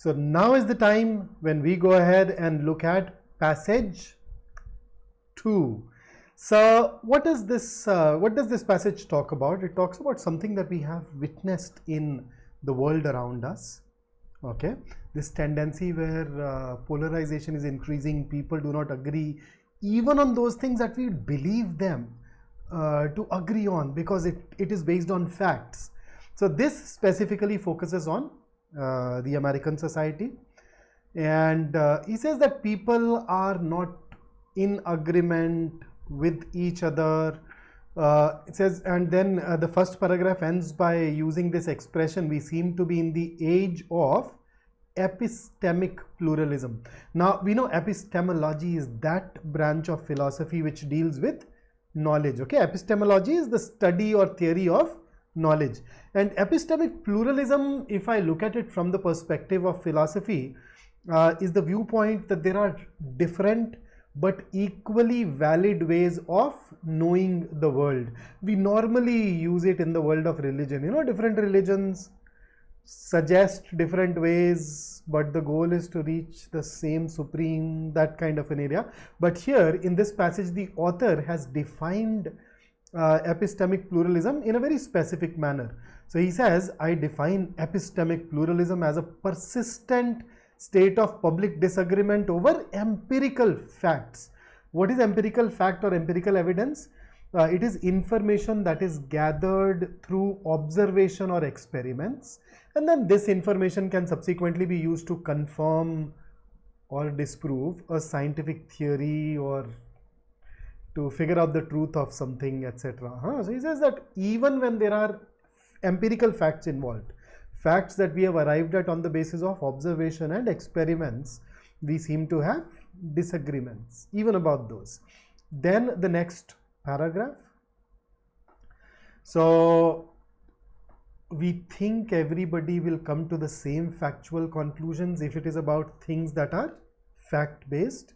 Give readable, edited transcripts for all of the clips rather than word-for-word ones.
So now is the time when we go ahead and look at passage 2. So what does this passage talk about? It talks about something that we have witnessed in the world around us. Okay, this tendency where polarization is increasing, people do not agree even on those things that we believe them to agree on, because it is based on facts. So this specifically focuses on the American society, and he says that people are not in agreement with each other. It says, and then the first paragraph ends by using this expression, we seem to be in the age of epistemic pluralism. Now we know epistemology is that branch of philosophy which deals with knowledge. Okay, epistemology is the study or theory of knowledge, and epistemic pluralism, if I look at it from the perspective of philosophy, is the viewpoint that there are different but equally valid ways of knowing the world. We normally use it in the world of religion. You know, different religions suggest different ways, but the goal is to reach the same supreme, that kind of an area. But here in this passage, the author has defined epistemic pluralism in a very specific manner. So he says, I define epistemic pluralism as a persistent state of public disagreement over empirical facts. What is empirical fact or empirical evidence? It is information that is gathered through observation or experiments, and then this information can subsequently be used to confirm or disprove a scientific theory or to figure out the truth of something, etc. So he says that even when there are empirical facts involved, facts that we have arrived at on the basis of observation and experiments, we seem to have disagreements even about those. Then the next paragraph. So we think everybody will come to the same factual conclusions if it is about things that are fact-based,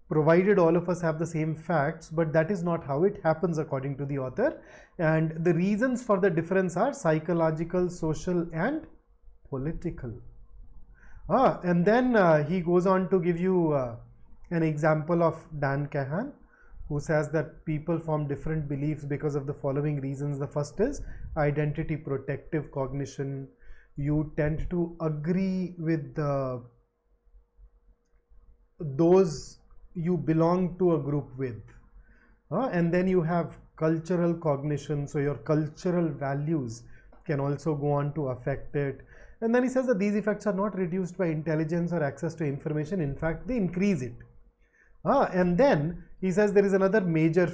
provided all of us have the same facts, but that is not how it happens according to the author. And the reasons for the difference are psychological, social and political. And then he goes on to give you an example of Dan Kahan, who says that people form different beliefs because of the following reasons. The first is identity protective cognition. You tend to agree with those you belong to a group with. And then you have cultural cognition, so your cultural values can also go on to affect it. And then he says that these effects are not reduced by intelligence or access to information, in fact they increase it. And then he says there is another major,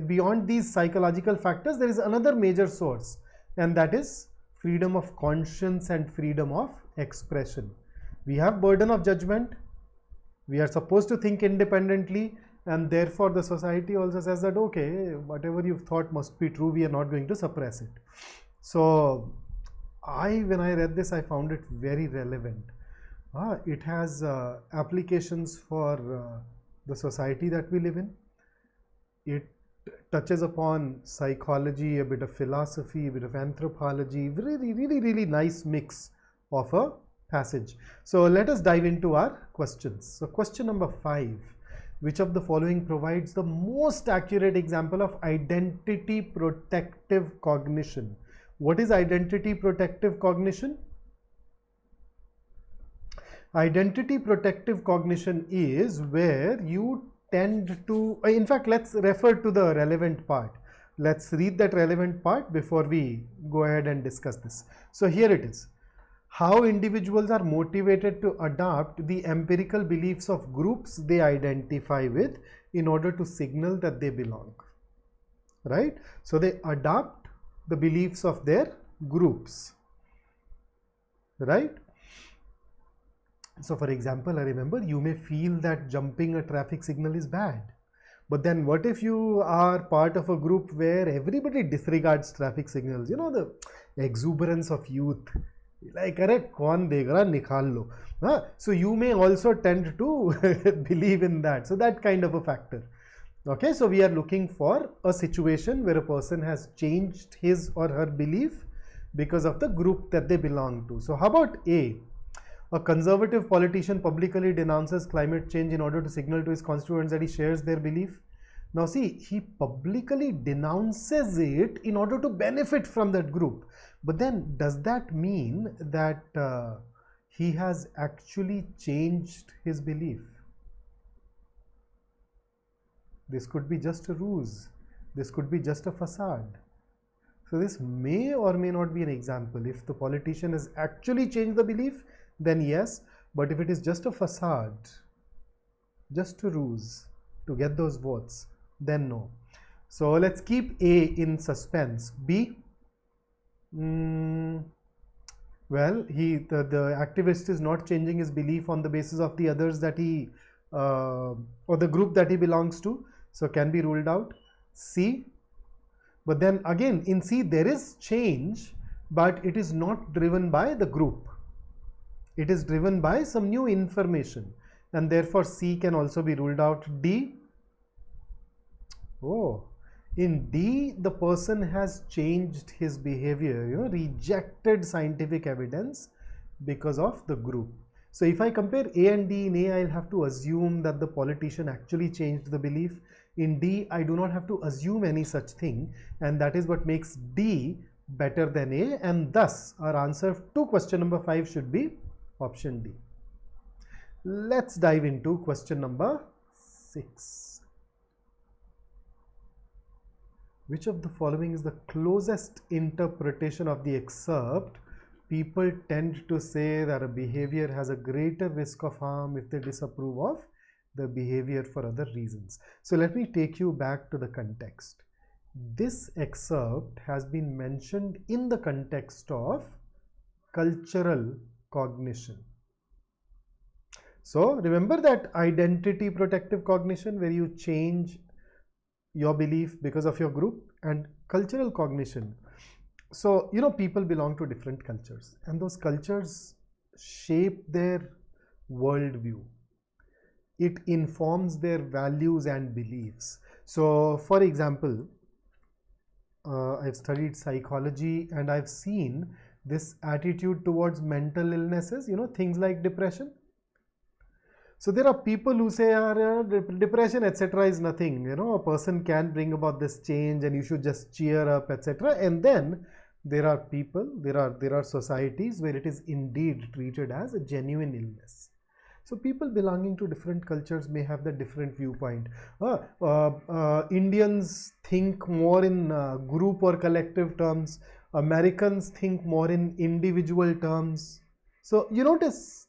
beyond these psychological factors, there is another major source, and that is freedom of conscience and freedom of expression. We have burden of judgment, we are supposed to think independently, and therefore the society also says that okay, whatever you've thought must be true, we are not going to suppress it. So when I read this, I found it very relevant. It has applications for the society that we live in. It touches upon psychology, a bit of philosophy, a bit of anthropology, really nice mix of a passage. So let us dive into our questions. So question number 5, which of the following provides the most accurate example of identity protective cognition? What is identity protective cognition? Identity protective cognition is where you tend to, in fact, let's refer to the relevant part. Let's read that relevant part before we go ahead and discuss this. So here it is. How individuals are motivated to adopt the empirical beliefs of groups they identify with in order to signal that they belong. Right? So they adopt the beliefs of their groups. Right? So for example, I remember you may feel that jumping a traffic signal is bad. But then what if you are part of a group where everybody disregards traffic signals? You know, the exuberance of youth. Like, arey, kaun dekh raha, nikhal lo. So you may also tend to believe in that. So that kind of a factor. Okay, so we are looking for a situation where a person has changed his or her belief because of the group that they belong to. So how about A? A conservative politician publicly denounces climate change in order to signal to his constituents that he shares their belief. Now see, he publicly denounces it in order to benefit from that group. But then does that mean that he has actually changed his belief? This could be just a ruse. This could be just a facade. So this may or may not be an example. If the politician has actually changed the belief, then yes. But if it is just a facade, just a ruse to get those votes, then no. So let's keep A in suspense. B, well, the activist is not changing his belief on the basis of the others that he or the group that he belongs to, so can be ruled out. C, but then again in C there is change, but it is not driven by the group. It is driven by some new information, and therefore C can also be ruled out. D, oh, in D the person has changed his behavior, rejected scientific evidence because of the group. So if I compare A and D, in A I'll have to assume that the politician actually changed the belief. In D I do not have to assume any such thing, and that is what makes D better than A, and thus our answer to question number 5 should be option D. Let's dive into question number 6. Which of the following is the closest interpretation of the excerpt? People tend to say that a behavior has a greater risk of harm if they disapprove of the behavior for other reasons. So let me take you back to the context. This excerpt has been mentioned in the context of cultural cognition. So remember that identity protective cognition, where you change your belief because of your group, and cultural cognition. So people belong to different cultures, and those cultures shape their worldview. It informs their values and beliefs. So for example, I've studied psychology, and I've seen this attitude towards mental illnesses, things like depression. So there are people who say depression etc. is nothing, a person can bring about this change and you should just cheer up etc. And then there are people, there are societies where it is indeed treated as a genuine illness. So people belonging to different cultures may have the different viewpoint. Indians think more in group or collective terms. Americans think more in individual terms. So you notice,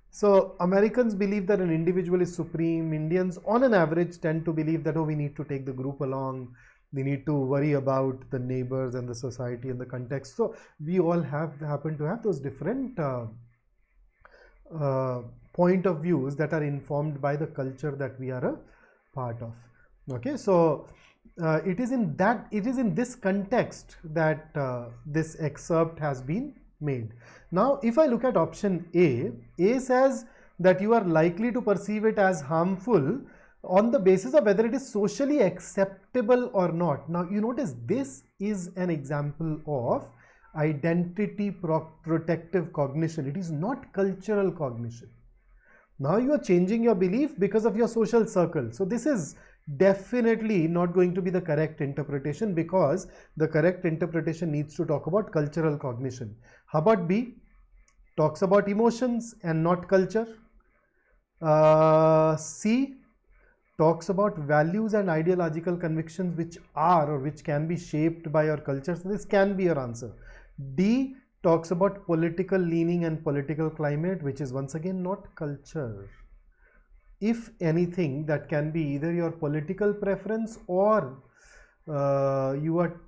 so Americans believe that an individual is supreme. Indians on an average tend to believe that, we need to take the group along. We need to worry about the neighbors and the society and the context. So we all happen to have those different point of views that are informed by the culture that we are a part of. Okay, so it is in this context that this excerpt has been made. Now if I look at option A says that you are likely to perceive it as harmful on the basis of whether it is socially acceptable or not. Now you notice this is an example of identity protective cognition. It is not cultural cognition. Now you are changing your belief because of your social circle. So this is definitely not going to be the correct interpretation, because the correct interpretation needs to talk about cultural cognition. How about B? Talks about emotions and not culture. C talks about values and ideological convictions which are or which can be shaped by your culture. So this can be your answer. D talks about political leaning and political climate, which is once again not culture. If anything, that can be either your political preference or you are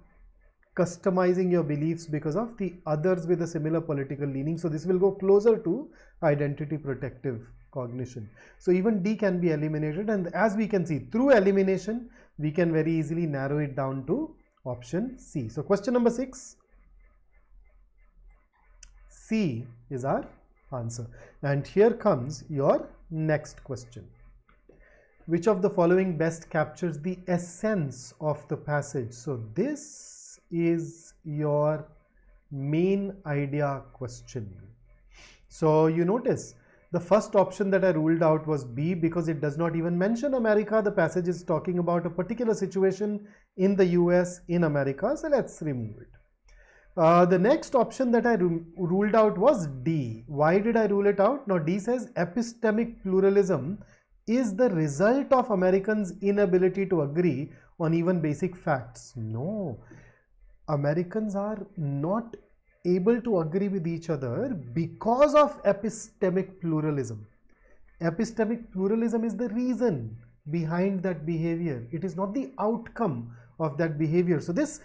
customizing your beliefs because of the others with a similar political leaning. So this will go closer to identity protective cognition. So even D can be eliminated, and as we can see, through elimination we can very easily narrow it down to option C. So question number 6, C is our answer. And here comes your next question. Which of the following best captures the essence of the passage? So this is your main idea question. So you notice the first option that I ruled out was B because it does not even mention America. The passage is talking about a particular situation in the US, in America. So let's remove it. The next option that I ruled out was D. Why did I rule it out? Now D says epistemic pluralism is the result of Americans' inability to agree on even basic facts. No, Americans are not able to agree with each other because of epistemic pluralism. Epistemic pluralism is the reason behind that behavior. It is not the outcome of that behavior. So this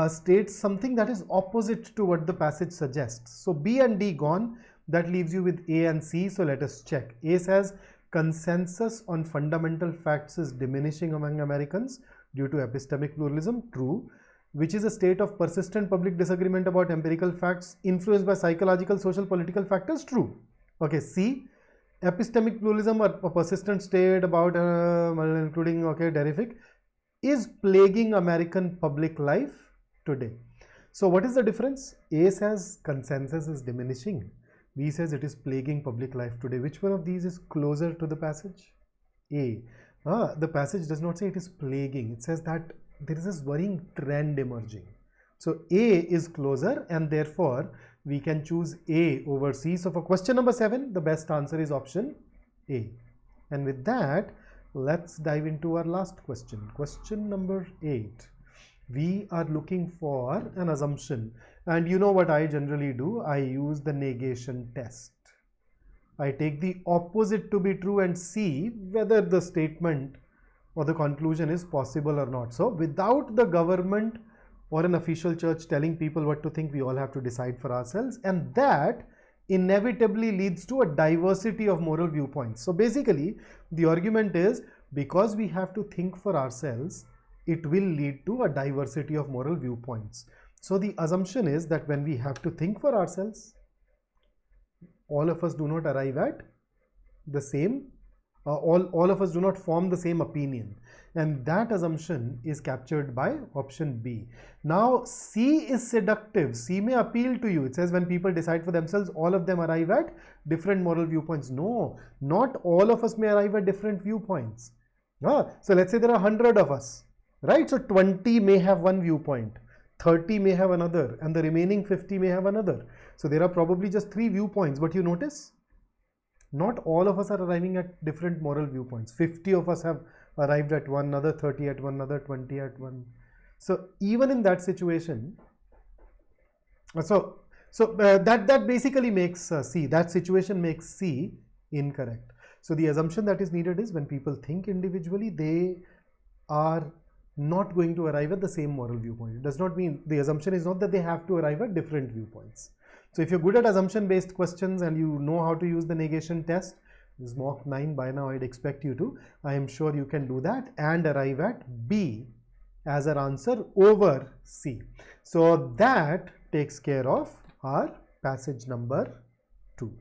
states something that is opposite to what the passage suggests. So B and D gone. That leaves you with A and C. So let us check. A says consensus on fundamental facts is diminishing among Americans due to epistemic pluralism. True. Which is a state of persistent public disagreement about empirical facts influenced by psychological, social, political factors. True. Okay. C, epistemic pluralism, or a persistent state about including terrific, is plaguing American public life today. So what is the difference? A says consensus is diminishing. B says it is plaguing public life today. Which one of these is closer to the passage? A. The passage does not say it is plaguing. It says that there is this worrying trend emerging. So A is closer, and therefore we can choose A over C. So for question number 7, the best answer is option A. And with that, let's dive into our last question. Question number 8. We are looking for an assumption, and you know what I generally do? I use the negation test. I take the opposite to be true and see whether the statement or the conclusion is possible or not. So without the government or an official church telling people what to think, we all have to decide for ourselves, and that inevitably leads to a diversity of moral viewpoints. So basically the argument is, because we have to think for ourselves, it will lead to a diversity of moral viewpoints. So the assumption is that when we have to think for ourselves, all of us do not arrive at the same all of us do not form the same opinion, and that assumption is captured by option B. Now C is seductive. C may appeal to you. It says when people decide for themselves, all of them arrive at different moral viewpoints. No, not all of us may arrive at different viewpoints. So let's say there are 100 of us, right? So 20 may have one viewpoint, 30 may have another, and the remaining 50 may have another. So there are probably just 3 viewpoints, but you notice not all of us are arriving at different moral viewpoints. 50 of us have arrived at one, another 30 at one, another 20 at one. So even in that situation, that basically makes C, that situation makes C incorrect. So the assumption that is needed is when people think individually, they are not going to arrive at the same moral viewpoint. It does not mean, the assumption is not that they have to arrive at different viewpoints. So if you're good at assumption based questions and you know how to use the negation test, this is mock 9, by now I'd expect you to. I am sure you can do that and arrive at B as our answer over C. So that takes care of our passage number 2.